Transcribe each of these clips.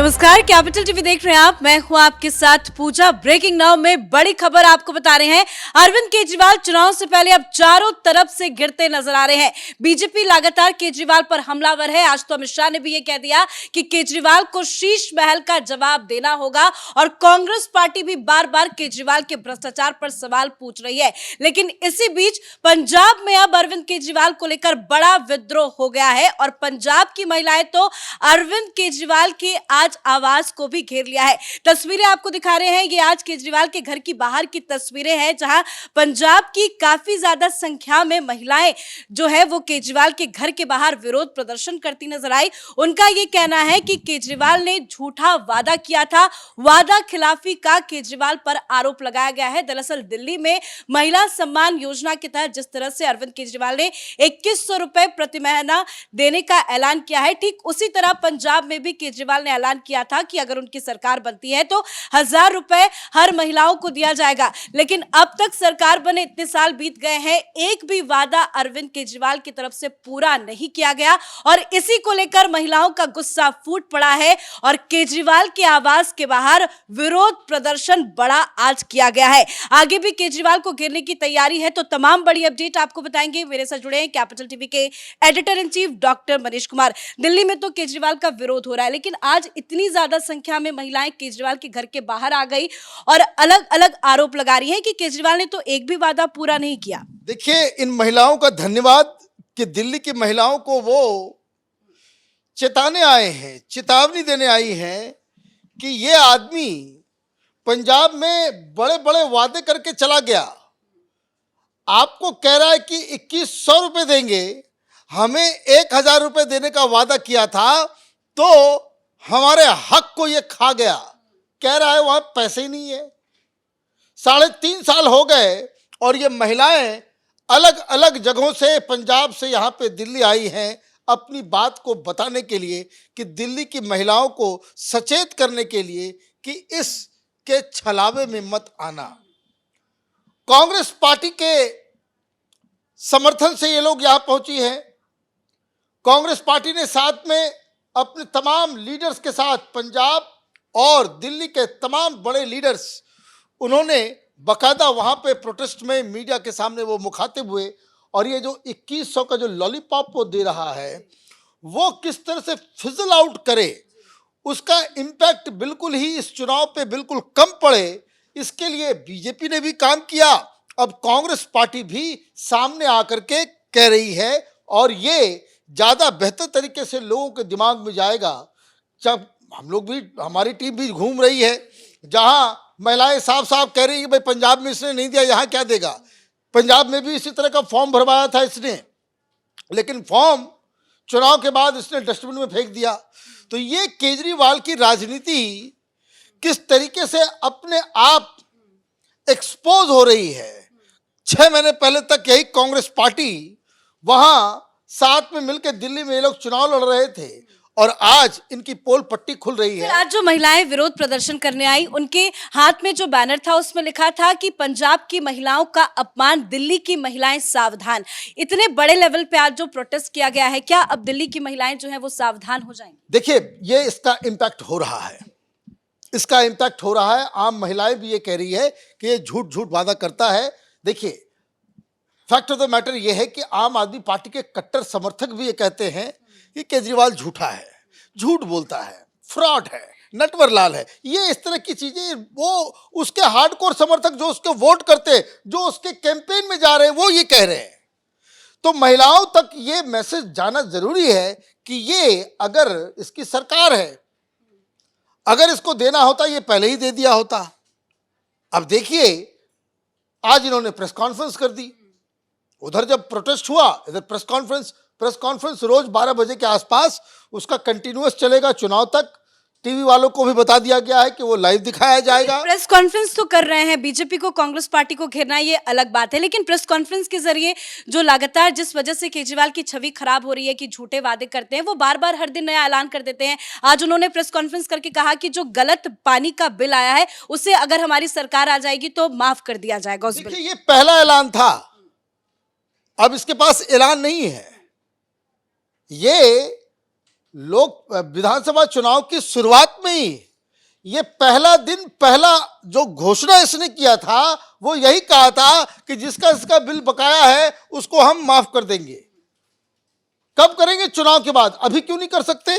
नमस्कार, capital TV देख रहे हैं आप। मैं हूं आपके साथ पूजा। ब्रेकिंग नाउ में बड़ी खबर आपको बता रहे हैं। अरविंद केजरीवाल चुनाव से पहले अब चारों तरफ से गिरते नजर आ रहे हैं। बीजेपी लगातार केजरीवाल पर हमलावर है। आज तो अमित शाह ने भी ये कह दिया कि केजरीवाल को शीश महल का जवाब देना होगा और कांग्रेस पार्टी भी बार बार केजरीवाल के भ्रष्टाचार पर सवाल पूछ रही है। लेकिन इसी बीच पंजाब में अब अरविंद केजरीवाल को लेकर बड़ा विद्रोह हो गया है और पंजाब की महिलाएं तो अरविंद केजरीवाल के आज आवास को भी घेर लिया है। तस्वीरें आपको दिखा रहे हैं। ये आज केजरीवाल के घर की बाहर की तस्वीरें हैं, जहां पंजाब की काफी ज्यादा संख्या में महिलाएं जो है वो केजरीवाल के घर के बाहर विरोध प्रदर्शन करती नजर आई। उनका ये कहना है कि केजरीवाल ने झूठा वादा किया था। वादा खिलाफी का केजरीवाल पर आरोप लगाया गया है। दरअसल दिल्ली में महिला सम्मान योजना के तहत जिस तरह से अरविंद केजरीवाल ने 2100 रुपए प्रति महीना देने का ऐलान किया है, ठीक उसी तरह पंजाब में भी केजरीवाल ने ऐलान किया था कि अगर उनकी सरकार बनती है तो 1000 रुपए हर महिलाओं को दिया जाएगा। लेकिन अब तक सरकार बने इतने साल बीत गए हैं, एक भी वादा अरविंद केजरीवाल की तरफ से पूरा नहीं किया गया और इसी को लेकर महिलाओं का गुस्सा फूट पड़ा है और केजरीवाल के आवास के बाहर विरोध प्रदर्शन बड़ा आज किया गया है। आगे भी केजरीवाल को घेरने की तैयारी है, तो तमाम बड़ी अपडेट आपको बताएंगे। मेरे साथ जुड़े हैं कैपिटल टीवी के editor in chief doctor Manish Kumar. Delhi में तो केजरीवाल का विरोध हो रहा है, लेकिन आज इतनी ज्यादा संख्या में महिलाएं केजरीवाल के घर के बाहर आ गई और अलग अलग आरोप लगा रही हैं कि केजरीवाल ने तो एक भी वादा पूरा नहीं किया। देखिए, इन महिलाओं का धन्यवाद कि दिल्ली की महिलाओं को वो चेताने आए हैं, चेतावनी देने आई हैं कि ये आदमी पंजाब में बड़े बड़े वादे करके चला गया। आपको कह रहा है कि 2100 रुपए देंगे, हमें 1000 रुपए देने का वादा किया था, तो हमारे हक को ये खा गया। कह रहा है वहां पैसे ही नहीं है। 3.5 साल हो गए और ये महिलाएं अलग अलग जगहों से, पंजाब से यहाँ पे दिल्ली आई हैं अपनी बात को बताने के लिए, कि दिल्ली की महिलाओं को सचेत करने के लिए कि इसके छलावे में मत आना। कांग्रेस पार्टी के समर्थन से ये लोग यहाँ पहुंची हैं। कांग्रेस पार्टी ने साथ में अपने तमाम लीडर्स के साथ, पंजाब और दिल्ली के तमाम बड़े लीडर्स, उन्होंने बकायदा वहाँ पे प्रोटेस्ट में मीडिया के सामने वो मुखातिब हुए और ये जो 2100 का जो लॉलीपॉप वो दे रहा है, वो किस तरह से फिजल आउट करे, उसका इम्पैक्ट बिल्कुल ही इस चुनाव पे बिल्कुल कम पड़े, इसके लिए बीजेपी ने भी काम किया। अब कांग्रेस पार्टी भी सामने आकर के कह रही है और ये ज़्यादा बेहतर तरीके से लोगों के दिमाग में जाएगा जब हम लोग भी, हमारी टीम भी घूम रही है, जहां महिलाएं साफ साफ कह रही है कि भाई पंजाब में इसने नहीं दिया, यहाँ क्या देगा। पंजाब में भी इसी तरह का फॉर्म भरवाया था इसने, लेकिन फॉर्म चुनाव के बाद इसने डस्टबिन में फेंक दिया। तो ये केजरीवाल की राजनीति किस तरीके से अपने आप एक्सपोज हो रही है। 6 महीने पहले तक यही कांग्रेस पार्टी वहां साथ में मिलकर दिल्ली में ये लोग चुनाव लड़ रहे थे और आज इनकी पोल पट्टी खुल रही है। आज जो महिलाएं विरोध प्रदर्शन करने आई, उनके हाथ में जो बैनर था उसमें लिखा था कि पंजाब की महिलाओं का अपमान, दिल्ली की महिलाएं सावधान। इतने बड़े लेवल पे आज जो प्रोटेस्ट किया गया है, क्या अब दिल्ली की महिलाएं जो है वो सावधान हो जाएंगी? देखिए, ये इसका इम्पैक्ट हो रहा है, इसका इम्पैक्ट हो रहा है। आम महिलाएं भी ये कह रही है कि ये झूठ झूठ वादा करता है। देखिए, फैक्ट ऑफ द मैटर ये है कि आम आदमी पार्टी के कट्टर समर्थक भी ये कहते हैं कि केजरीवाल झूठा है, झूठ बोलता है, फ्रॉड है, नटवरलाल है। ये इस तरह की चीजें, वो उसके हार्डकोर समर्थक जो उसके वोट करते, जो उसके कैंपेन में जा रहे हैं, वो ये कह रहे हैं। तो महिलाओं तक ये मैसेज जाना जरूरी है कि ये अगर इसकी सरकार है, अगर इसको देना होता ये पहले ही दे दिया होता। अब देखिए, आज इन्होंने प्रेस कॉन्फ्रेंस कर दी, उधर जब प्रोटेस्ट हुआ इधर प्रेस कॉन्फ्रेंस रोज 12 बजे के आसपास उसका कंटिन्यूअस चलेगा चुनाव तक। टीवी वालों को भी बता दिया गया है कि वो लाइव दिखाया जाएगा। प्रेस कॉन्फ्रेंस तो कर रहे हैं, बीजेपी को कांग्रेस पार्टी को घेरना ये अलग बात है, लेकिन प्रेस कॉन्फ्रेंस के जरिए जो लगातार जिस वजह से केजरीवाल की छवि खराब हो रही है कि झूठे वादे करते हैं, वो बार बार हर दिन नया ऐलान कर देते हैं। आज उन्होंने प्रेस कॉन्फ्रेंस करके कहा कि जो गलत पानी का बिल आया है उसे अगर हमारी सरकार आ जाएगी तो माफ कर दिया जाएगा उस बिल। ये पहला ऐलान था, अब इसके पास ऐलान नहीं है। ये लोक विधानसभा चुनाव की शुरुआत में ही ये पहला दिन पहला जो घोषणा इसने किया था वो यही कहा था कि जिसका इसका बिल बकाया है उसको हम माफ कर देंगे। कब करेंगे? चुनाव के बाद। अभी क्यों नहीं कर सकते?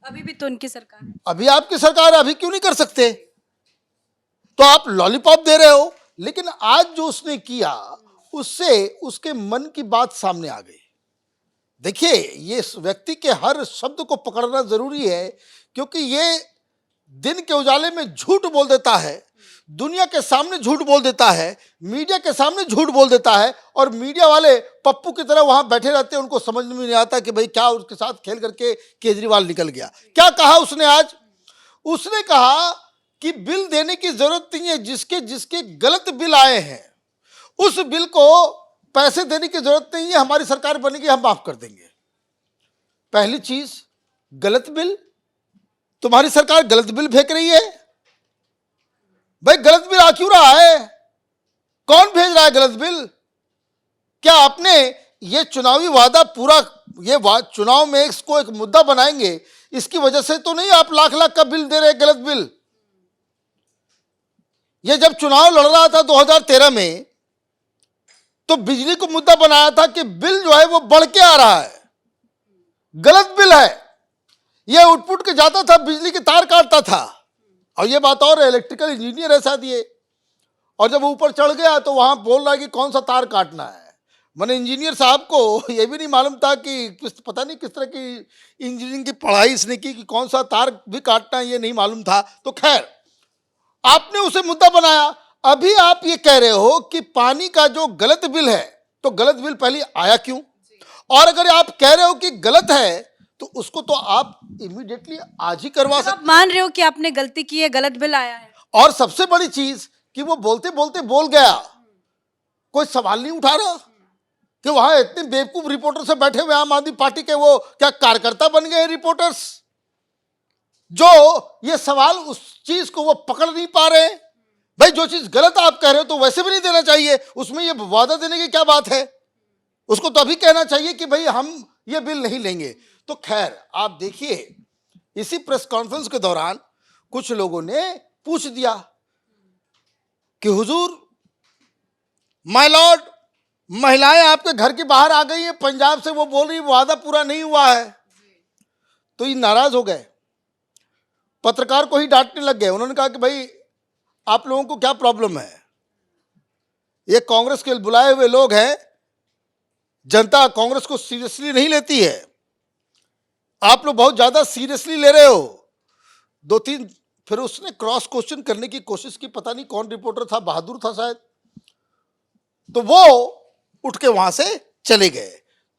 अभी भी तो उनकी सरकार है। अभी आपकी सरकार है, अभी क्यों नहीं कर सकते? तो आप लॉलीपॉप दे रहे हो। लेकिन आज जो उसने किया उससे उसके मन की बात सामने आ गई। देखिए, ये व्यक्ति के हर शब्द को पकड़ना जरूरी है, क्योंकि ये दिन के उजाले में झूठ बोल देता है, दुनिया के सामने झूठ बोल देता है, मीडिया के सामने झूठ बोल देता है, और मीडिया वाले पप्पू की तरह वहां बैठे रहते हैं। उनको समझ में नहीं आता कि भाई क्या उसके साथ खेल करके केजरीवाल निकल गया। क्या कहा उसने आज? उसने कहा कि बिल देने की जरूरत नहीं है, जिसके जिसके गलत बिल आए हैं उस बिल को पैसे देने की जरूरत नहीं है, हमारी सरकार बनेगी हम माफ कर देंगे। पहली चीज, गलत बिल। तुम्हारी सरकार गलत बिल फेंक रही है। भाई गलत बिल आ क्यों रहा है? कौन भेज रहा है गलत बिल? क्या आपने ये चुनावी वादा पूरा, ये चुनाव में इसको एक मुद्दा बनाएंगे, इसकी वजह से तो नहीं आप लाख लाख का बिल दे रहे, गलत बिल। ये जब चुनाव लड़ रहा था 2013 में, तो बिजली को मुद्दा बनाया था कि बिल जो है वो बढ़ के आ रहा है, गलत बिल है। ये उठपुट के जाता था, बिजली के तार काटता था। और ये बात और, इलेक्ट्रिकल इंजीनियर है शायद ये, और जब ऊपर चढ़ गया तो वहां बोल रहा है कि कौन सा तार काटना है। मैंने इंजीनियर साहब को ये भी नहीं मालूम था कि पता नहीं किस तरह की इंजीनियरिंग की पढ़ाई इसने की कि कौन सा तार भी काटना है, ये नहीं मालूम था। तो खैर, आपने उसे मुद्दा बनाया। अभी आप ये कह रहे हो कि पानी का जो गलत बिल है, तो गलत बिल पहले आया क्यों? और अगर आप कह रहे हो कि गलत है तो उसको तो आप इमीडिएटली आज ही करवा सकते। आप मान रहे हो कि आपने गलती की है, गलत बिल आया है। और सबसे बड़ी चीज कि वो बोलते बोलते बोल गया, कोई सवाल नहीं उठा रहा कि वहां इतने बेवकूफ रिपोर्टर से बैठे हुए आम आदमी पार्टी के, वो क्या कार्यकर्ता बन गए रिपोर्टर्स, जो ये सवाल उस चीज को वो पकड़ नहीं पा रहे। भाई जो चीज गलत आप कह रहे हो तो वैसे भी नहीं देना चाहिए, उसमें ये वादा देने की क्या बात है? उसको तो अभी कहना चाहिए कि भाई हम ये बिल नहीं लेंगे। तो खैर, आप देखिए, इसी प्रेस कॉन्फ्रेंस के दौरान कुछ लोगों ने पूछ दिया कि हुजूर, माय लॉर्ड, महिलाएं आपके घर के बाहर आ गई हैं पंजाब से, वो बोल रही वादा पूरा नहीं हुआ है। तो ये नाराज हो गए, पत्रकार को ही डांटने लग गए। उन्होंने कहा कि भाई आप लोगों को क्या प्रॉब्लम है? ये कांग्रेस के बुलाए हुए लोग हैं, जनता कांग्रेस को सीरियसली नहीं लेती है, आप लोग बहुत ज्यादा सीरियसली ले रहे हो। दो तीन फिर उसने क्रॉस क्वेश्चन करने की कोशिश की, पता नहीं कौन रिपोर्टर था, बहादुर था शायद, तो वो उठ के वहां से चले गए।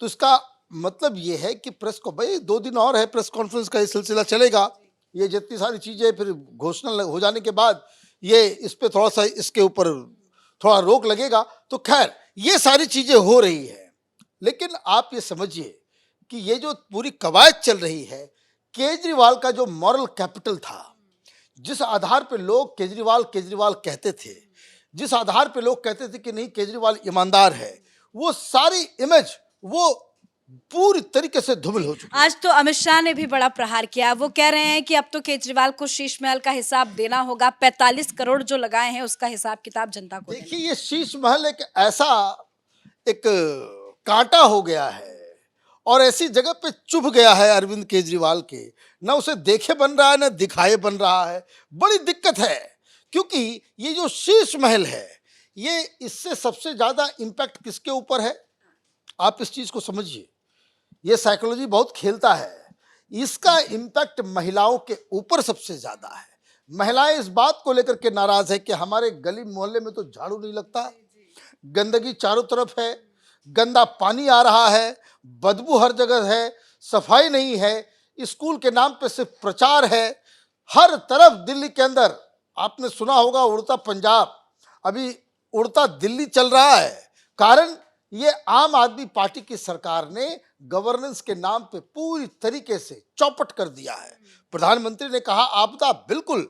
तो इसका मतलब ये है कि प्रेस को, भाई 2 दिन और है प्रेस कॉन्फ्रेंस का, ये सिलसिला चलेगा। ये जितनी सारी चीजें फिर घोषणा हो जाने के बाद ये इस पे थोड़ा सा, इसके ऊपर थोड़ा रोक लगेगा। तो खैर, ये सारी चीजें हो रही है। लेकिन आप ये समझिए कि ये जो पूरी कवायद चल रही है, केजरीवाल का जो मॉरल कैपिटल था, जिस आधार पे लोग केजरीवाल केजरीवाल कहते थे, जिस आधार पे लोग कहते थे कि नहीं केजरीवाल ईमानदार है, वो सारी इमेज वो पूरी तरीके से धूमिल हो चुकी है। आज तो अमित शाह ने भी बड़ा प्रहार किया। वो कह रहे हैं कि अब तो केजरीवाल को शीश महल का हिसाब देना होगा, 45 करोड़ जो लगाए हैं उसका हिसाब किताब जनता को देना। देखिए, ये शीश महल एक ऐसा एक कांटा हो गया है और ऐसी जगह पे चुभ गया है अरविंद केजरीवाल के, ना उसे देखे बन रहा है ना दिखाए बन रहा है। बड़ी दिक्कत है, क्योंकि ये जो शीश महल है, ये इससे सबसे ज्यादा इंपैक्ट किसके ऊपर है? आप इस चीज को समझिए, ये साइकोलॉजी बहुत खेलता है। इसका इंपैक्ट महिलाओं के ऊपर सबसे ज्यादा है। महिलाएं इस बात को लेकर के नाराज है कि हमारे गली मोहल्ले में तो झाड़ू नहीं लगता, गंदगी चारों तरफ है, गंदा पानी आ रहा है, बदबू हर जगह है, सफाई नहीं है, स्कूल के नाम पे सिर्फ प्रचार है। हर तरफ दिल्ली के अंदर आपने सुना होगा उड़ता पंजाब, अभी उड़ता दिल्ली चल रहा है। कारण ये आम आदमी पार्टी की सरकार ने गवर्नेंस के नाम पे पूरी तरीके से चौपट कर दिया है। प्रधानमंत्री ने कहा आपदा, बिल्कुल,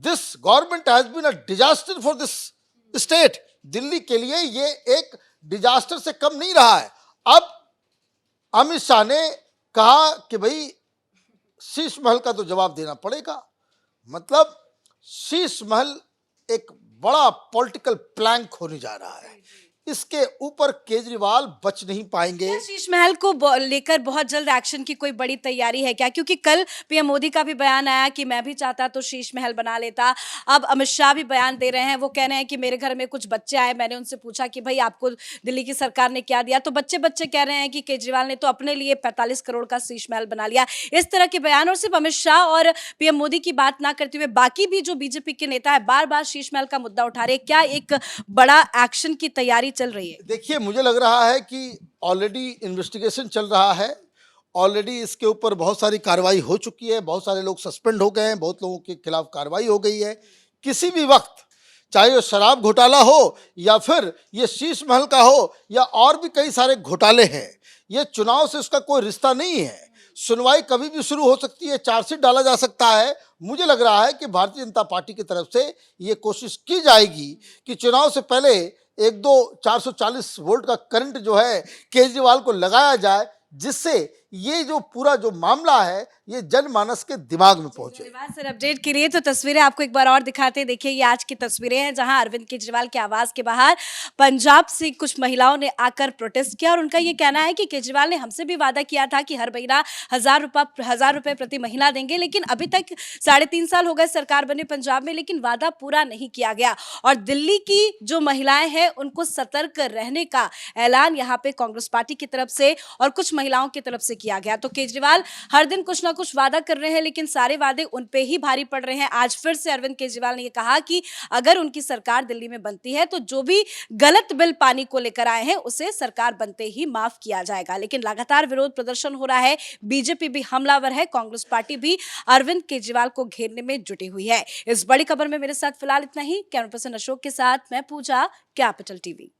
this government has been a disaster for this state. Delhi के लिए ये एक डिजास्टर से कम नहीं रहा है। अब अमित शाह ने कहा कि भाई शीश महल का तो जवाब देना पड़ेगा। मतलब शीश महल एक बड़ा पॉलिटिकल प्लैंक होने जा रहा है, इसके ऊपर केजरीवाल बच नहीं पाएंगे। क्या शीश महल को लेकर बहुत जल्द एक्शन की कोई बड़ी तैयारी है क्या? क्योंकि कल पीएम मोदी का भी बयान आया कि मैं भी चाहता तो शीश महल बना लेता। अब अमित शाह भी बयान दे रहे हैं, वो कह रहे हैं कि मेरे घर में कुछ बच्चे आए, मैंने उनसे पूछा कि भाई आपको दिल्ली की सरकार ने क्या दिया, तो बच्चे बच्चे कह रहे हैं कि केजरीवाल ने तो अपने लिए 45 करोड़ का शीश महल बना लिया। इस तरह के बयान, और सिर्फ अमित शाह और पीएम मोदी की बात ना करते हुए बाकी भी जो बीजेपी के नेता है बार बार शीश महल का मुद्दा उठा रहे हैं। क्या एक बड़ा एक्शन की तैयारी चल रही है? देखिए, मुझे लग रहा है कि ऑलरेडी इन्वेस्टिगेशन चल रहा है, ऑलरेडी इसके ऊपर बहुत सारी कार्रवाई हो चुकी है, बहुत सारे लोग सस्पेंड हो गए हैं, बहुत लोगों के खिलाफ कार्रवाई हो गई है। किसी भी वक्त, चाहे वो शराब घोटाला हो या फिर ये शीश महल का हो या और भी कई सारे घोटाले हैं, ये चुनाव से उसका कोई रिश्ता नहीं है। सुनवाई कभी भी शुरू हो सकती है, चार्जशीट डाला जा सकता है। मुझे लग रहा है कि भारतीय जनता पार्टी की तरफ से ये कोशिश की जाएगी कि चुनाव से पहले एक दो 440 वोल्ट का करंट जो है केजरीवाल को लगाया जाए, जिससे ये जो पूरा जो मामला है ये जनमानस के दिमाग में पहुंचे। धन्यवाद सर अपडेट के लिए। तो तस्वीरें आपको एक बार और दिखाते हैं। देखिए, ये आज की तस्वीरें हैं जहां अरविंद केजरीवाल के आवास के बाहर पंजाब से कुछ महिलाओं ने आकर प्रोटेस्ट किया और उनका ये कहना है कि केजरीवाल ने हमसे भी वादा किया था कि हर महीना 1000 रुपए प्रति महीना देंगे, लेकिन अभी तक 3.5 साल हो गए सरकार बने पंजाब में, लेकिन वादा पूरा नहीं किया गया। और दिल्ली की जो महिलाएं हैं उनको सतर्क रहने का ऐलान यहाँ पे कांग्रेस पार्टी की तरफ से और कुछ महिलाओं की तरफ से किया गया। तो केजरीवाल हर दिन कुछ ना कुछ वादा कर रहे हैं, लेकिन सारे वादे उन पे ही भारी पड़ रहे हैं। आज फिर से अरविंद केजरीवाल ने ये कहा कि अगर उनकी सरकार दिल्ली में बनती है तो जो भी गलत बिल पानी को लेकर आए हैं उसे सरकार बनते ही माफ किया जाएगा। लेकिन लगातार विरोध प्रदर्शन हो रहा है, बीजेपी भी हमलावर है, कांग्रेस पार्टी भी अरविंद केजरीवाल को घेरने में जुटी हुई है। इस बड़ी खबर में मेरे साथ फिलहाल इतना ही। कैमरा पर्सन अशोक के साथ मैं पूजा, कैपिटल टीवी।